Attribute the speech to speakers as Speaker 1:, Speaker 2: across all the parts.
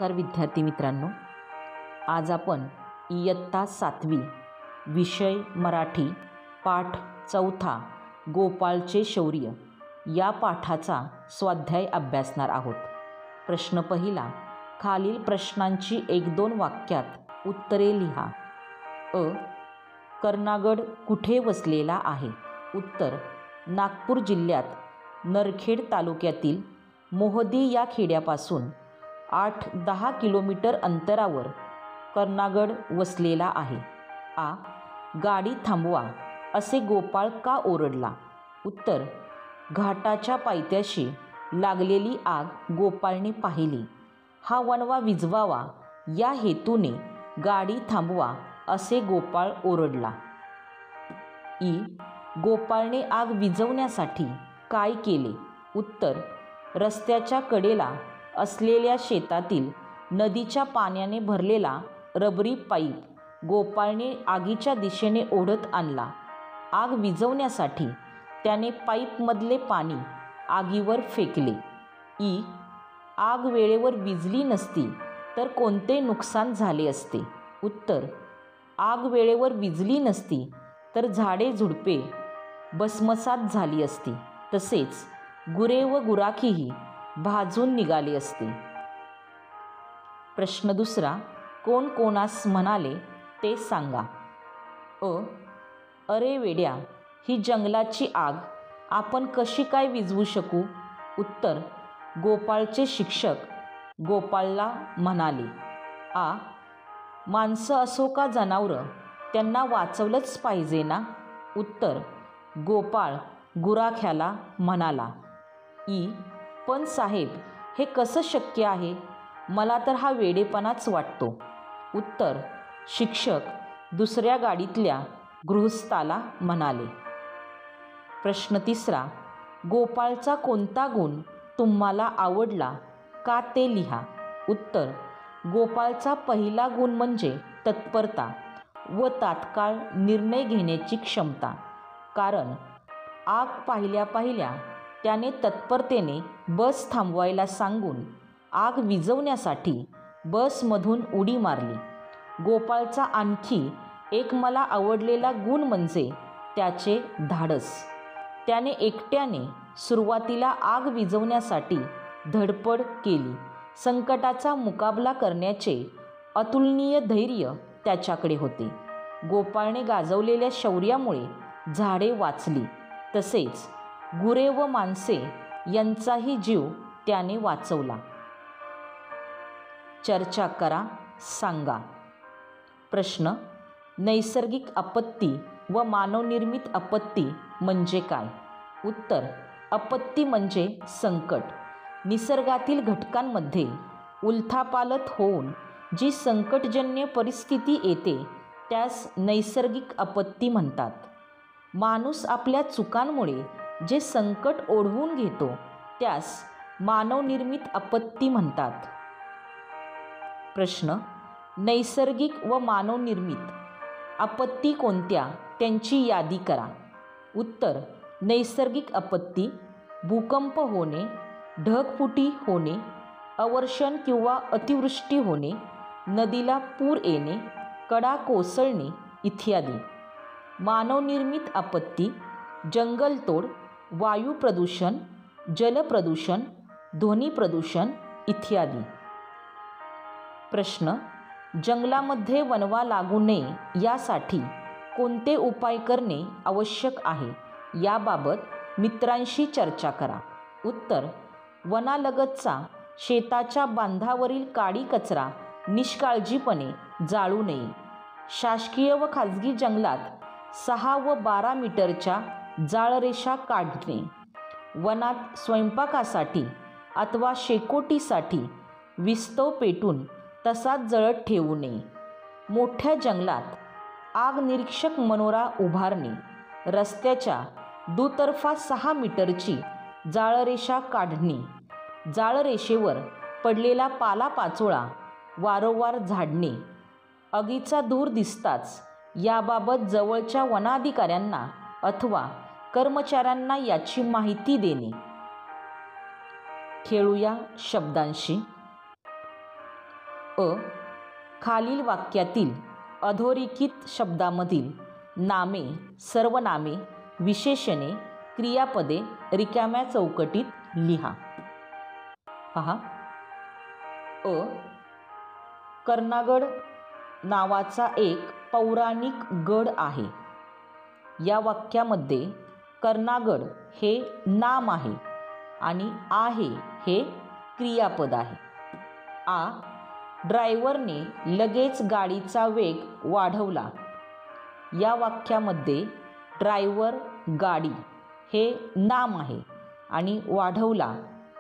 Speaker 1: तर विद्यार्थी मित्रांनो, आज आपण इयत्ता 7वी विषय मराठी पाठ 4 गोपाळचे शौर्य या पाठाचा स्वाध्याय अभ्यासणार आहोत. प्रश्न पहिला, खालील प्रश्नांची 1-2 वाक्यात उत्तरे लिहा. कर्नागड कुठे वसलेला आहे? उत्तर, नागपूर जिल्ह्यात नरखेड तालुक्यातील मोहदी या खेड्यापासून 8-10 किलोमीटर अंतरावर कर्नागड वसलेला आहे. गाडी थांबवा असे गोपाळ का ओरडला? उत्तर, घाटाच्या पायथ्याशी लागलेली आग गोपाळने पाहिली. हा वणवा विझवावा या हेतूने गाडी थांबवा असे गोपाळ ओरडला. गोपाळने आग विझवण्यासाठी काय केले? उत्तर, रस्त्याच्या कडेला असलेल्या शेतातील नदीच्या पाण्याने भरलेला रबरी पाईप गोपाळने आगीच्या दिशेने ओढत आणला. आग विझवण्यासाठी त्याने पाईपमधले पाणी आगीवर फेकले. आग वेळेवर विझली नसती तर कोणते नुकसान झाले असते? उत्तर, आग वेळेवर विझली नसती तर झाडे झुडपे भस्मसात झाली असती, तसेच गुरे व गुराखीही भाजून निघाले असते. प्रश्न दुसरा, कोण कोणास म्हणाले ते सांगा. अरे वेड्या, ही जंगलाची आग आपण कशी काय विझवू शकू? उत्तर, गोपाळचे शिक्षक गोपाळला म्हणाले. माणसं असो का जनावरं, त्यांना वाचवलंच पाहिजे ना? उत्तर, गोपाळ गुराख्याला म्हणाला. पण साहेब, हे कसं शक्य आहे? मला तर हा वेडेपणाच वाटतो. उत्तर, शिक्षक दुसऱ्या गाडीतल्या गृहस्थाला म्हणाले. प्रश्न तिसरा, गोपाळचा कोणता गुण तुम्हाला आवडला का ते लिहा. उत्तर, गोपाळचा पहिला गुण म्हणजे तत्परता व तात्काळ निर्णय घेण्याची क्षमता. कारण आग पाहिल्या पाहिल्या त्याने तत्परतेने बस थांबवायला सांगून आग विझवण्यासाठी बसमधून उडी मारली. गोपाळचा आणखी एक मला आवडलेला गुण म्हणजे त्याचे धाडस. त्याने एकट्याने सुरुवातीला आग विझवण्यासाठी धडपड केली. संकटाचा मुकाबला करण्याचे अतुलनीय धैर्य त्याच्याकडे होते. गोपाळने गाजवलेल्या शौर्यामुळे झाडे वाचली, तसेच गुरे व माणसे यांचाही जीव त्याने वाचवला. चर्चा करा, सांगा. प्रश्न, नैसर्गिक आपत्ती व मानवनिर्मित आपत्ती म्हणजे काय? उत्तर, आपत्ती म्हणजे संकट. निसर्गातील घटकांमध्ये उलथापालथ होऊन जी संकटजन्य परिस्थिती येते त्यास नैसर्गिक आपत्ती म्हणतात. माणूस आपल्या चुकांमुळे जे संकट ओढवून घेतो त्यास मानवनिर्मित आपत्ती म्हणतात. प्रश्न, नैसर्गिक व मानवनिर्मित आपत्ती कोणत्या त्यांची यादी करा. उत्तर, नैसर्गिक आपत्ती भूकंप होणे, ढगफुटी होणे, अवर्षण किंवा अतिवृष्टी होणे, नदीला पूर येणे, कडा कोसळणे इत्यादी. मानवनिर्मित आपत्ती जंगलतोड, वायू प्रदूषण, जलप्रदूषण, ध्वनी प्रदूषण इत्यादी. प्रश्न, जंगलामध्ये वणवा लागू नये यासाठी कोणते उपाय करणे आवश्यक आहे याबाबत मित्रांशी चर्चा करा. उत्तर, वनालगतचा शेताच्या बांधावरील काडी कचरा निष्काळजीपणे जाळू नये. शासकीय व खाजगी जंगलात 6 व 12 मीटरच्या जाळरेषा काढणे. वनात स्वयंपाकासाठी अथवा शेकोटीसाठी विस्तव पेटून तसाच जळत ठेवू नये. मोठ्या जंगलात आग निरीक्षक मनोरा उभारणे. रस्त्याच्या दुतर्फा 6 मीटरची जाळरेषा काढणे. जाळरेषेवर पडलेला पालापाचोळा वारंवार झाडणे. आगीचा धूर दिसताच याबाबत जवळच्या वनाधिकाऱ्यांना अथवा कर्मचाऱ्यांना याची माहिती देणे. खेळूया शब्दांशी. अ. खालील वाक्यातील अधोरेखित शब्दामधील नामे, सर्वनामे, विशेषणे, क्रियापदे रिकाम्या चौकटीत लिहा. पहा. अ. कर्णागड नावाचा एक पौराणिक गड आहे. या वाक्यामध्ये कर्णागड हे नाम आहे आणि आहे हे क्रियापद आहे. आ. ड्रायव्हरने लगेच गाडीचा वेग वाढवला. या वाक्यामध्ये ड्रायव्हर, गाडी हे नाम आहे आणि वाढवला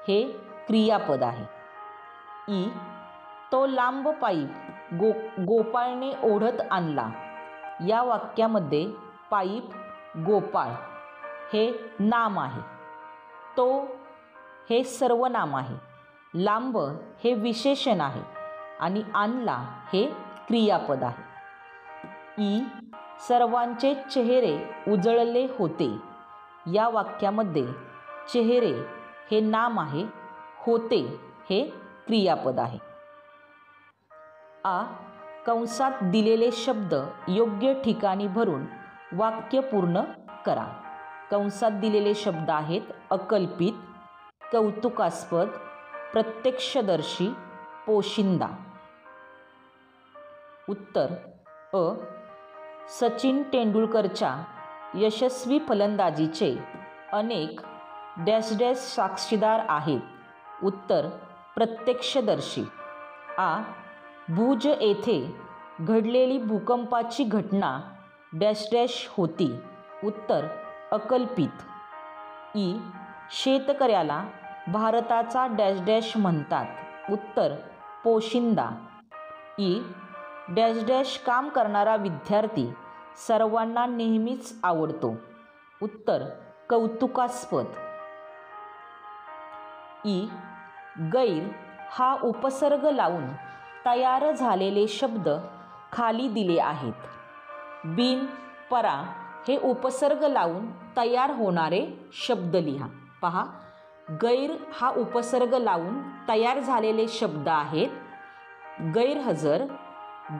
Speaker 1: हे क्रियापद आहे. ई. तो लांब पाईप गोपाळने ओढत आणला. या वाक्यामध्ये पाईप, गोपाळ हे नाम आहे. तो हे सर्वनाम आहे. लांब हे विशेषण आहे आणि आणला हे क्रियापद आहे. ई. सर्वांचे चेहरे उजळले होते. या वाक्यामध्ये चेहरे हे नाम आहे, होते हे क्रियापद आहे. आ. कंसात दिलेले शब्द योग्य ठिकाणी भरून वाक्य पूर्ण करा. कंसात दिलेले शब्द आहेत अकल्पित, कौतुकास्पद, प्रत्यक्षदर्शी, पोशिंदा. उत्तर अ. सचिन तेंडुलकरच्या यशस्वी फलंदाजीचे अनेक डॅश डॅश साक्षीदार आहेत. उत्तर प्रत्यक्षदर्शी. आ. भुज येथे घडलेली भूकंपाची घटना डॅश डॅश होती. उत्तर अकल्पित. ई. शेतकऱ्याला भारताचा डॅश डॅश म्हणतात. उत्तर पोशिंदा. ई. डॅश डॅश काम करणारा विद्यार्थी सर्वांना नेहमीच आवडतो. उत्तर कौतुकास्पद. ई. गैर हा उपसर्ग लावून तयार झालेले शब्द खाली दिले आहेत. बिन, परा हे उपसर्ग लावून तयार होणारे शब्द लिहा. पहा. गैर हा उपसर्ग लावून तयार झालेले शब्द आहेत गैरहजर,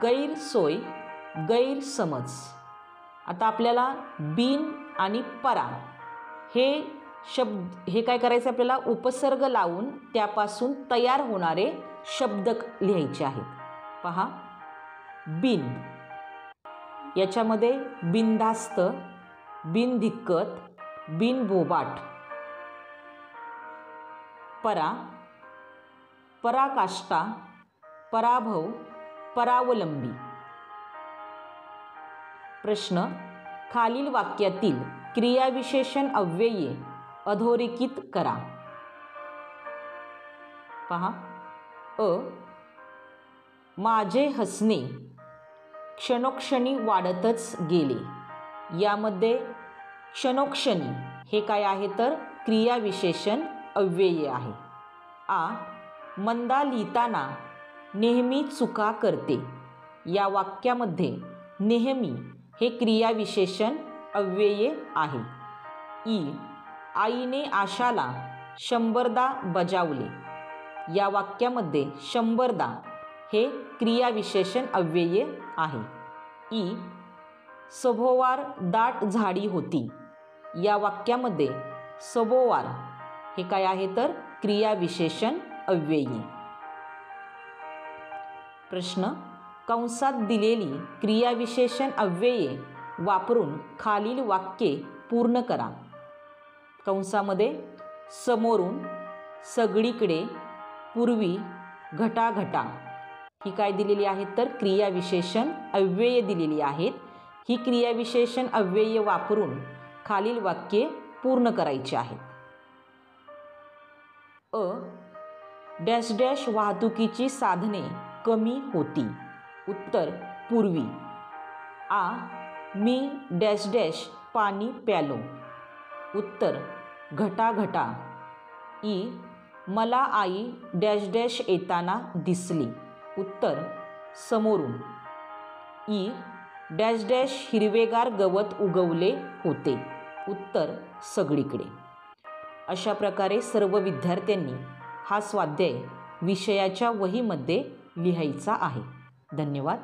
Speaker 1: गैरसोय, गैरसमज. आता आपल्याला बिन आणि परा हे शब्द हे काय करायचं, आपल्याला उपसर्ग लावून त्यापासून तयार होणारे शब्द लिहायचे आहेत. पहा. बिन याच्यामध्ये बिनधास्त, बिनदिक्कत, बिनबोबाट. परा, पराकाष्ठा, पराभव, परावलंबी. प्रश्न. खालील वाक्यातील क्रियाविशेषण अव्यये अधोरेखित करा. पहा. अ. माझे हसणे क्षणोक्षणी वाढतच गेले. यामध्ये क्षणोक्षणी हे काय आहे तर क्रियाविशेषण अव्यय आहे. आ. मंदा लिहिताना नेहमी चुका करते. या वाक्यामध्ये नेहमी हे क्रियाविशेषण अव्यय आहे. ई. आईने आशाला 100दा बजावले. या वाक्यामध्ये 100दा हे क्रियाविशेषण अव्यय आहे. ई. सभोवार दाट झाडी होती. या वाक्यामध्ये सभोवार हे काय आहे तर क्रियाविशेषण अव्ययी. प्रश्न. कंसात दिलेली क्रियाविशेषण अव्यये वापरून खालील वाक्ये पूर्ण करा. कंसामध्ये समोरून, सगळीकडे, पूर्वी, घटाघटा ही काय दिलेली आहेत तर क्रियाविशेषण अव्यय दिलेली आहेत. ही क्रियाविशेषण अव्यय वापरून खालील वाक्ये पूर्ण करायची आहेत. अ. डॅश डॅश वाहतुकीची साधने कमी होती. उत्तर पूर्वी. आ. मी डॅश डॅश पाणी प्यालो. उत्तर घटाघटा. ई. मला आई डॅश डॅश येताना दिसली. उत्तर समोरून. ई. डॅश डॅश हिरवेगार गवत उगवले होते. उत्तर सगळीकडे. अशा प्रकारे सर्व विद्यार्थ्यांनी हा स्वाध्याय विषयाच्या वहीमध्ये लिहायचा आहे. धन्यवाद.